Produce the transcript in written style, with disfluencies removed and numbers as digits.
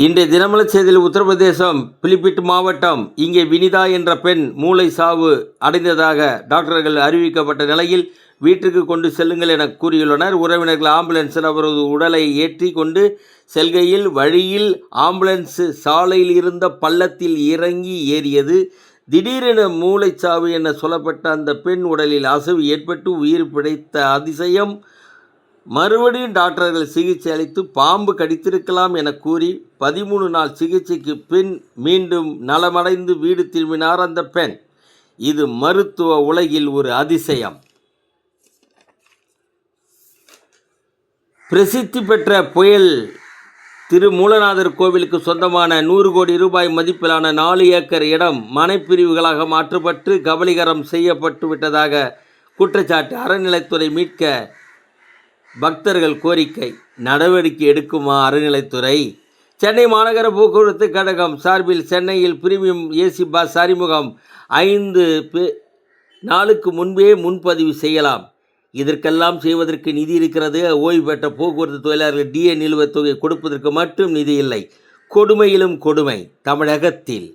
இன்றைய தினமலர் செய்தியில் உத்தரப்பிரதேசம் பிலிபிட் மாவட்டம் இங்கே வினிதா என்ற பெண் மூளை சாவு அடைந்ததாக டாக்டர்கள் அறிவிக்கப்பட்ட நிலையில் வீட்டிற்கு கொண்டு செல்லுங்கள் என கூறியுள்ளனர். உறவினர்கள் ஆம்புலன்ஸில் அவரது உடலை ஏற்றி கொண்டு செல்கையில் வழியில் ஆம்புலன்ஸ் சாலையில் இருந்த பள்ளத்தில் இறங்கி ஏறியது. திடீரென மூளைச்சாவு என சொல்லப்பட்ட அந்த பெண் உடலில் அசைவு ஏற்பட்டு உயிர் பிழைத்த அதிசயம். மறுபடியும் டாக்டர்கள் சிகிச்சை அளித்து பாம்பு கடித்திருக்கலாம் என கூறி 13 நாள் சிகிச்சைக்கு பின் மீண்டும் நலமடைந்து வீடு திரும்பினார் அந்த பெண். இது மருத்துவ உலகில் ஒரு அதிசயம். பிரசித்தி பெற்ற புயல் திருமூலநாதர் கோவிலுக்கு சொந்தமான 100 கோடி ரூபாய் மதிப்பிலான 4 ஏக்கர் இடம் மனைப்பிரிவுகளாக மாற்றப்பட்டு கபலீகரம் செய்யப்பட்டு விட்டதாக குற்றச்சாட்டு. அறநிலைத்துறை மீட்க பக்தர்கள் கோரிக்கை. நடவடிக்கை எடுக்குமா அறநிலைத்துறை? சென்னை மாநகர போக்குவரத்து கழகம் சார்பில் சென்னையில் பிரீமியம் ஏசி பஸ் அறிமுகம். 5 நாளுக்கு முன்பே முன்பதிவு செய்யலாம். இதற்கெல்லாம் செய்வதற்கு நிதி இருக்கிறது. ஓய்வு பெற்ற போக்குவரத்து தொழிலாளர்கள் டிஏ நிலுவைத் தொகை கொடுப்பதற்கு மட்டும் நிதி இல்லை. கொடுமையிலும் கொடுமை தமிழகத்தில்.